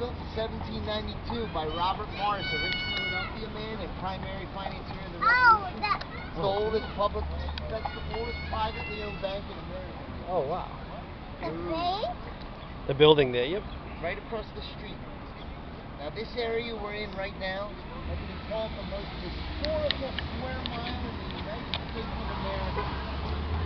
built in 1792 by Robert Morris, a rich Philadelphia man and primary financier of the Revolution. It's the oldest that's the oldest privately owned bank in America. Oh, wow. The bank? The building there, yep. Right across the street. Now this area we're in right now has been called the most historical square mile in the United States of America.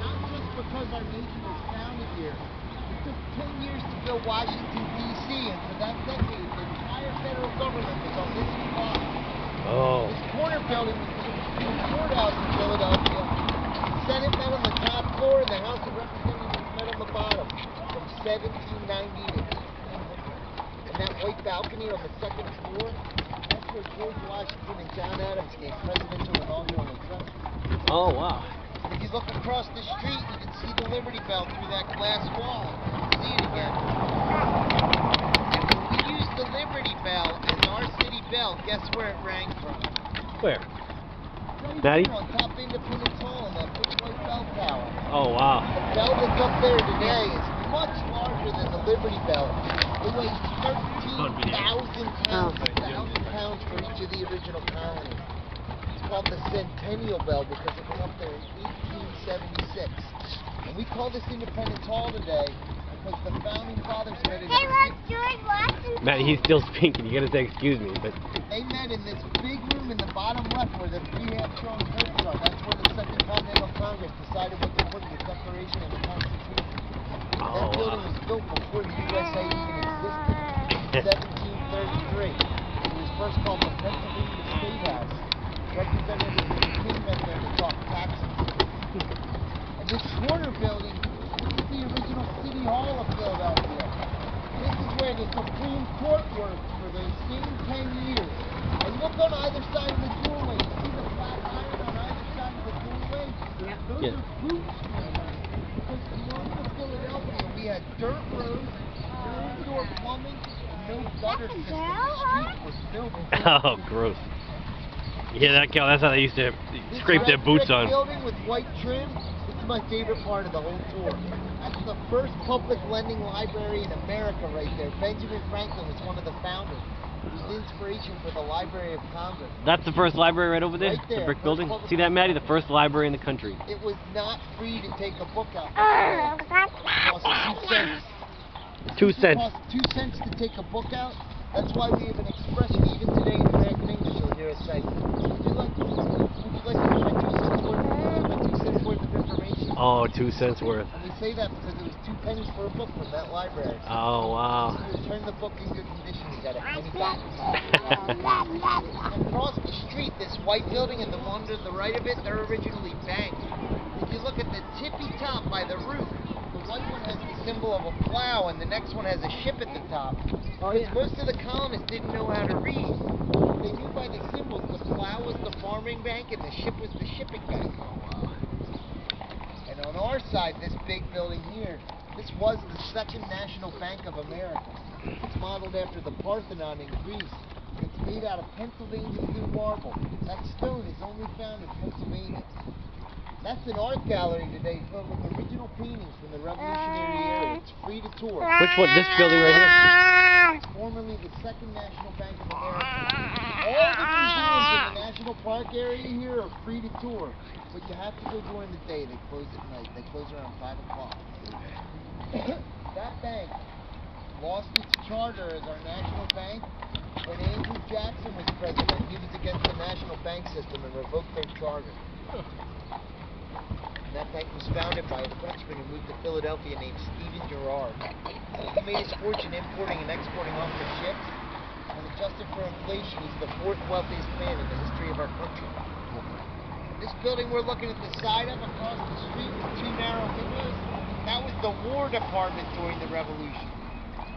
Not just because our nation was founded here. It took 10 years to build Washington, D.C., and for that decade, the entire federal government was on this spot. Oh. This corner building was the courthouse in Philadelphia. The Senate met on the top floor, and the House of Representatives met on the bottom, from 1790 to 1800. And that white balcony on the second floor, that's where George Washington and John Adams gave presidential inaugural addresses. Oh, wow. If you look across the street, you can see the Liberty Bell through that glass wall. You can see it again. We use the Liberty Bell as our city bell. Guess where it rang from? Where? Right Daddy? here on top Independence Hall in that big white bell tower. Oh, wow. The bell that's up there today is much larger than the Liberty Bell. It weighs 13,000 pounds, 1,000 pounds for each of the original colonies. It's called the Centennial Bell because it went up there in 1876. And we call this Independence Hall today because the founding fathers met in Hey, look, George Washington. Matt, he's still speaking. You gotta say excuse me, but... They met in this big room in the bottom left where the three half-strong courts are. That's where the Second Continental Congress decided what to put in the Declaration and the Constitution. That building was built before the USA even existed, in 1733. It was first called the Pennsylvania State House. Representatives of the king met there to talk taxes. And this corner building, this is the original City Hall of Philadelphia. This is where the Supreme Court worked for the same 10 years. And look on either side of the doorway. You see the flat iron on either side of the doorway? Yeah. Those are boot screens. Because belonging to Philadelphia, we had dirt roads, no indoor plumbing, and no gutter system. The streets were filled with Oh, gross. You hear that, Cal? That's how they used to scrape their boots on. This building with white trim, this is my favorite part of the whole tour. That's the first public lending library in America right there. Benjamin Franklin was one of the founders. It was the inspiration for the Library of Congress. That's the first library right over there? Right there. The brick building? See that, Maddie? The first library in the country. It was not free to take a book out. It cost 2 cents. 2 cents. It cost 2 cents to take a book out. That's why we have an expression even today in American English. You'll hear us say, would you like to hear my 2 cents worth? My 2 cents worth of information? Oh, 2 cents worth. And we say that because it was 2 pennies for a book from that library. Oh, wow. If you return the book in good condition, you got a penny back. Across the street, this white building and the one to the right of it, they're originally banks. If you look at the tippy top by the roof, the white one has the symbol of a plow and the next one has a ship at the top. Because most of the colonists didn't know how to read. They knew by the symbols the plow was the farming bank and the ship was the shipping bank. And on our side, this big building here, this was the Second National Bank of America. It's modeled after the Parthenon in Greece. It's made out of Pennsylvania blue marble. That stone is only found in Pennsylvania. That's an art gallery today filled with original paintings from the Revolutionary era. It's free to tour. Which one? This building right here? It's formerly the Second National Bank of America. All the museums in the National Park area here are free to tour, but you have to go during the day. They close at night. They close around 5 o'clock. That bank lost its charter as our national bank when Andrew Jackson was president. He was against the national bank system and revoked their charter. And that bank was founded by a Frenchman who moved to Philadelphia named Stephen Girard. He made his fortune importing and exporting off the ships, and adjusted for inflation, he's the 4th wealthiest man in the history of our country. This building we're looking at the side of across the street with 2 narrow windows, that was the War Department during the Revolution.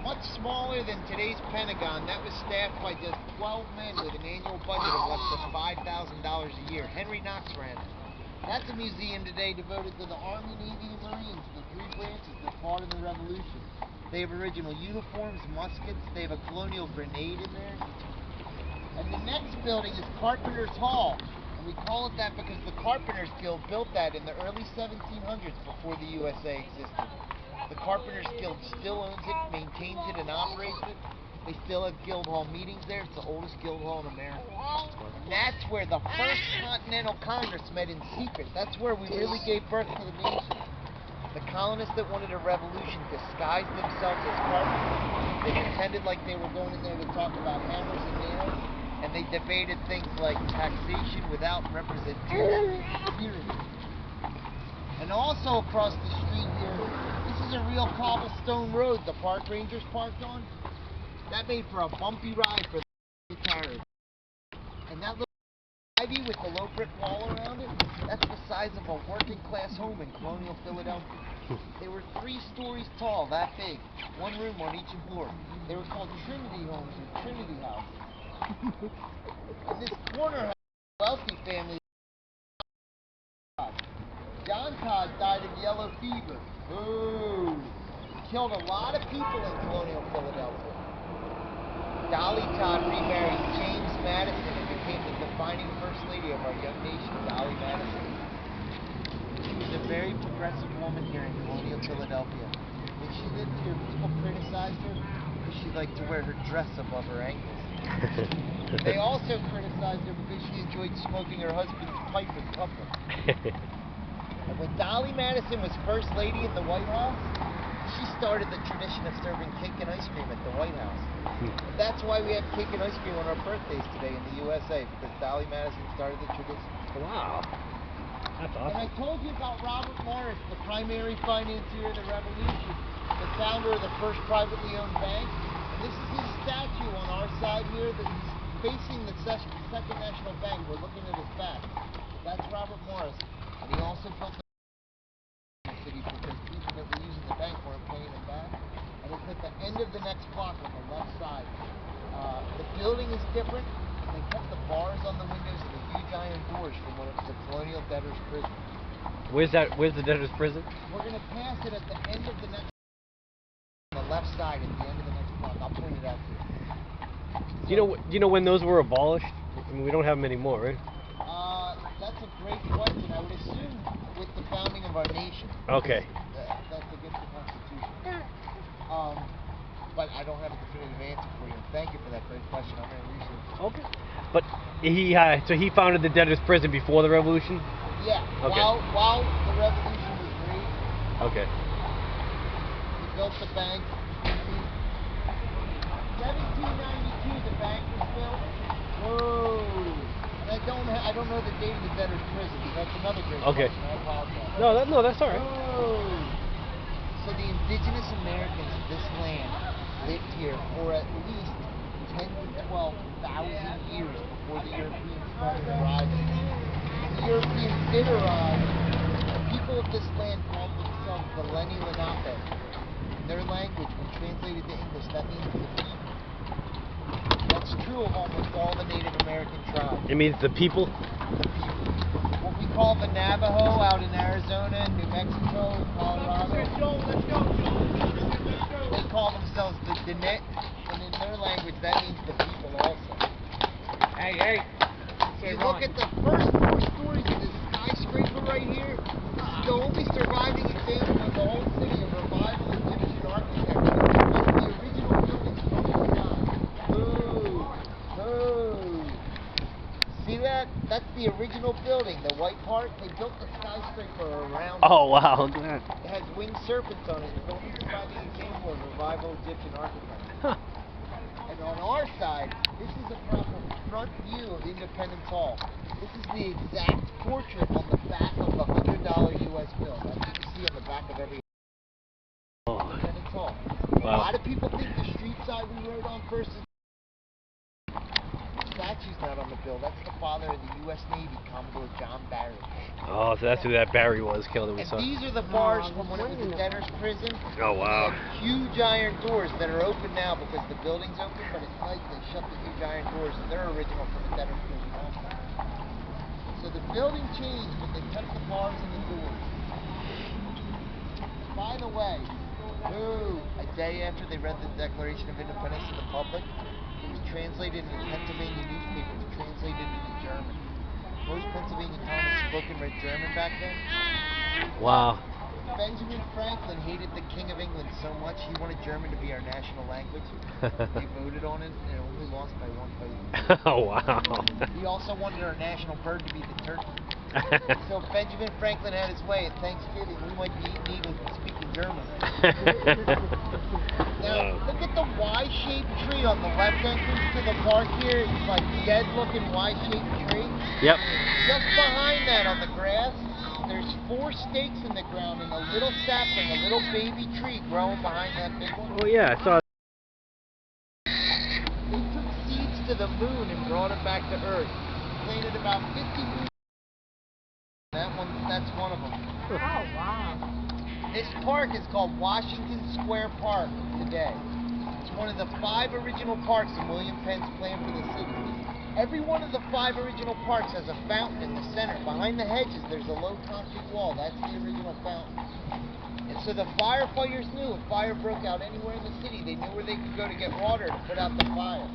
Much smaller than today's Pentagon, that was staffed by just 12 men with an annual budget of less than $5,000 a year. Henry Knox ran it. That's a museum today devoted to the Army, Navy, and Marines, the 3 branches that fought in the Revolution. They have original uniforms, muskets, they have a colonial grenade in there. And the next building is Carpenter's Hall. And we call it that because the Carpenters Guild built that in the early 1700s before the USA existed. The Carpenters Guild still owns it, maintains it, and operates it. They still have guild hall meetings there. It's the oldest guild hall in America. And that's where the first Continental Congress met in secret. That's where we really gave birth to the nation. The colonists that wanted a revolution disguised themselves as partisans. They pretended like they were going in there to talk about hammers and nails, and they debated things like taxation without representation and tyranny. And also across the street here, this is a real cobblestone road the park rangers parked on. That made for a bumpy ride for the carriage. And that little ivy with the low brick wall around it, that's the size of a working class home in colonial Philadelphia. They were 3 stories tall, that big, 1 room on each floor. They were called Trinity homes or Trinity houses. And this corner house, wealthy family, John Todd died of yellow fever. Ooh. He killed a lot of people in colonial Philadelphia. Dolly Todd remarried James Madison and became the defining first lady of our young nation, Dolly Madison. She was a very progressive woman here in colonial Philadelphia. When she lived here, people criticized her because she liked to wear her dress above her ankles. They also criticized her because she enjoyed smoking her husband's pipe in public. And when Dolly Madison was first lady in the White House, she started the tradition of serving cake and ice cream at the White House. That's why we have cake and ice cream on our birthdays today in the USA, because Dolly Madison started the tradition. Wow. That's awesome. And I told you about Robert Morris, the primary financier of the Revolution, the founder of the first privately owned bank. And this is his statue on our side here that he's facing the Second National Bank. We're looking at his back. But that's Robert Morris. And he also built the city because people that were using the bank weren't paying him back. And it's at the end of the next block on the left side. The building is different, and they kept the bars on the windows and the huge iron doors from when it was a colonial debtor's prison. Where's that? Where's the debtor's prison? We're going to pass it at the end of the next on the left side at the end of the next block. I'll point it out to you. Do you know when those were abolished? I mean, we don't have them anymore, right? That's a great question. I would assume with the founding of our nation. Okay. That's against the Constitution. But I don't have a definitive answer for you. Thank you for that great question. I'm going to research it. Okay. But so he founded the debtor's prison before the revolution? Yeah. Okay. While the revolution was raging. Okay. He built the bank. 1792, the bank was built. Whoa. And I don't know the date of the debtor's prison. That's another great Okay. question. I apologize. No, that's all right. Whoa. So the indigenous Americans of this land lived here for at least 10 to 12,000 years before the Europeans started arriving. When the Europeans did arrive, the people of this land called themselves the Lenni Lenape. In their language, when translated to English, that means the people. That's true of almost all the Native American tribes. It means the people? The people. What we call the Navajo out in Arizona, New Mexico, Colorado. Let's go. They call themselves the Diné, and in their language that means the people also. Hey. You look at the first 4 stories of this skyscraper right here. This is the only surviving example of the whole city of revival Egyptian architecture. It's the original buildings from the sky. Ooh. See that? That's the original building, the white part. They built the skyscraper around it. Oh, wow, look at that. It has winged serpents on it. It's the only surviving example of revival Egyptian architecture. Huh. And on our side, this is a proper front view of Independence Hall. This is the exact portrait on the back of the $100 US bill. That's what you see on the back of every Independence Hall. Wow. A lot of people think the street side we rode on first is statue's not on the bill. That's the father of the U.S. Navy, Commodore John Barry. Oh, so that's who that Barry was, killed him. And these are the bars from when it was a debtor's prison. Oh, wow. They have huge iron doors that are open now because the building's open, but at night they shut the huge iron doors, and they're original from the debtor's prison also. So the building changed, but they kept the bars and the doors. By the way, a day after they read the Declaration of Independence to the public, it was translated in the Pennsylvania newspaper. It was translated into German. Most Pennsylvania colonists spoke and read German back then. Wow. Benjamin Franklin hated the King of England so much he wanted German to be our national language. They voted on it and it only lost by 1 vote. Oh, wow. He also wanted our national bird to be the turkey. So if Benjamin Franklin had his way at Thanksgiving, we might be eating eagles and speaking German. Now, look at the Y-shaped tree on the left entrance to the park here. It's like dead-looking Y-shaped tree. Yep. Just behind that on the grass, there's 4 stakes in the ground and a little sapling, a little baby tree growing behind that big one. Oh, yeah, I saw. They took seeds to the moon and brought it back to Earth. Planted about 50 moon. That's one of them. Oh, wow. This park is called Washington Square Park today. It's one of the 5 original parks in William Penn's plan for the city. Every one of the 5 original parks has a fountain in the center. Behind the hedges, there's a low concrete wall. That's the original fountain. And so the firefighters knew if fire broke out anywhere in the city, they knew where they could go to get water to put out the fire.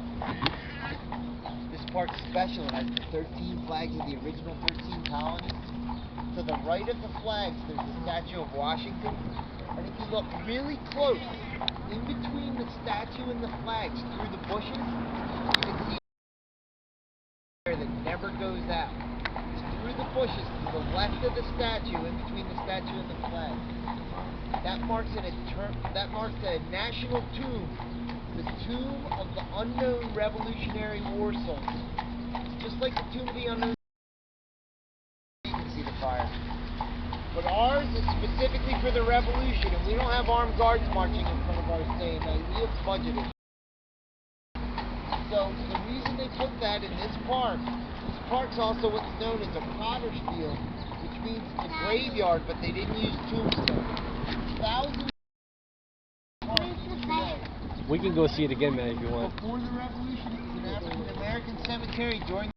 This park's special. It has the 13 flags of the original 13 colonies. To the right of the flags, there's the statue of Washington. And if you look really close, in between the statue and the flags, through the bushes, you can see that never goes out. It's through the bushes to the left of the statue, in between the statue and the flag. That marks a national tomb, the tomb of the unknown Revolutionary War soldiers. It's just like the tomb of the unknown. Fire. But ours is specifically for the revolution, and we don't have armed guards marching in front of our stay night. We have budgeted. So the reason they put that in this park's also what's known as a potter's field, which means it's a graveyard, but they didn't use tombstones. Thousands We can go see it again, man, if you want. before the revolution, it was an African American cemetery. During